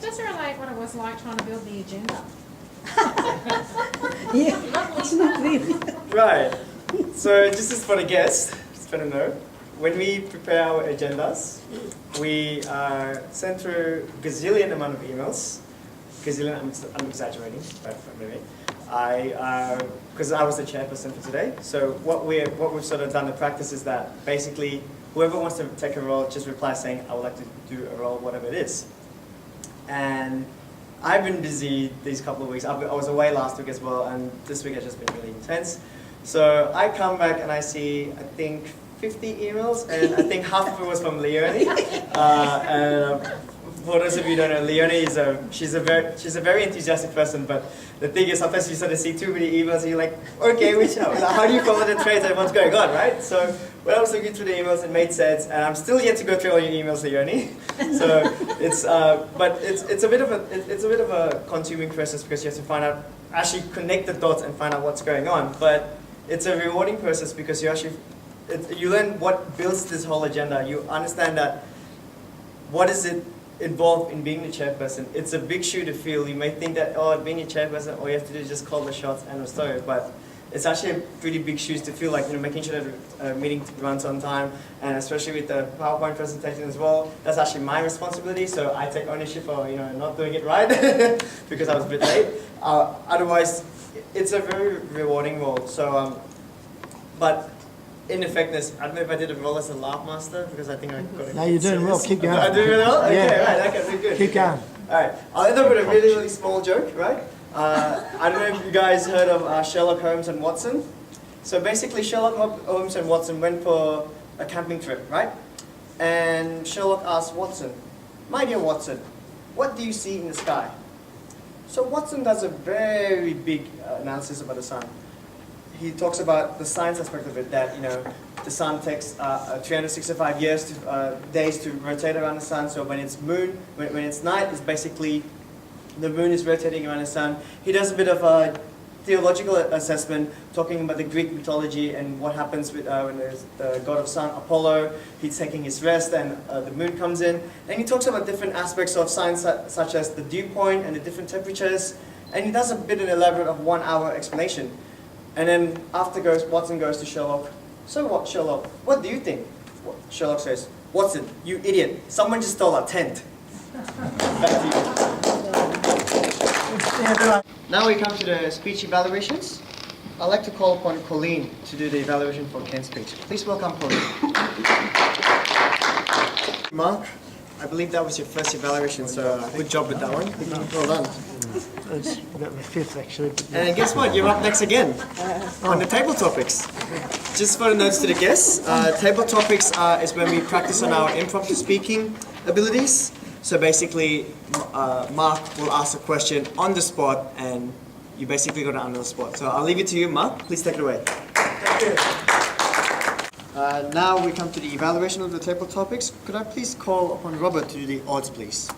just relate what it was like trying to build the agenda. Yeah, it's not really. Right. So this is for the guests, just for to know. When we prepare our agendas, we send through gazillion amount of emails. Gazillion, I'm exaggerating, but maybe. Because I was the chairperson for today. So what we've sort of done in practice is that basically whoever wants to take a role just reply saying I would like to do a role, whatever it is. And I've been busy these couple of weeks. I was away last week as well, and this week has just been really intense. So I come back and I see, I think, 50 emails, and I think half of it was from Leonie. For those of you who don't know, Leonie is she's a very enthusiastic person, but the thing is sometimes you sort of see too many emails and you're like, okay, how do you follow the trends and what's going on, right? So when I was looking through the emails, it made sense, and I'm still yet to go through all your emails, Leonie. So it's a bit of a consuming process because you have to actually connect the dots and find out what's going on. But it's a rewarding process because you learn what builds this whole agenda. You understand that what is it involved in being the chairperson. It's a big shoe to fill. You may think that, oh, being a chairperson, all you have to do is just call the shots and story, but it's actually a pretty big shoes to fill, like, making sure that a meeting runs on time, and especially with the PowerPoint presentation as well, that's actually my responsibility, so I take ownership for, not doing it right, because I was a bit late. Otherwise, it's a very rewarding role, so, but in effectiveness, I don't know if I did a role as a laugh master, because I think I got it. No, you're doing well, keep going. I'm doing really well? Okay, Yeah. right, okay, good. Keep going. Alright, I'll end up with a really, really small joke, right? I don't know if you guys heard of Sherlock Holmes and Watson. So basically Sherlock Holmes and Watson went for a camping trip, right? And Sherlock asked Watson, "My dear Watson, what do you see in the sky?" So Watson does a very big analysis about the sun. He talks about the science aspect of it, that the sun takes 365 days to rotate around the sun. So when it's when it's night, it's basically the moon is rotating around the sun. He does a bit of a theological assessment, talking about the Greek mythology and what happens with when there's the god of sun, Apollo. He's taking his rest, and the moon comes in. And he talks about different aspects of science, such as the dew point and the different temperatures. And he does a bit of an elaborate of 1 hour explanation. And then Watson goes to Sherlock. "So what, Sherlock? What do you think?" Sherlock says, "Watson, you idiot! Someone just stole our tent." Back to you. Now we come to the speech evaluations. I'd like to call upon Colleen to do the evaluation for Ken's speech. Please welcome Colleen. Mark, I believe that was your first evaluation, so good job with that one. Well done. It's about my fifth, actually. And guess what? You're up next again on the table topics. Just for the notes to the guests, table topics is when we practice on our impromptu speaking abilities. So basically, Mark will ask a question on the spot, and you basically got to answer the spot. So I'll leave it to you, Mark. Please take it away. Thank you. Now we come to the evaluation of the table topics. Could I please call upon Robert to do the odds, please?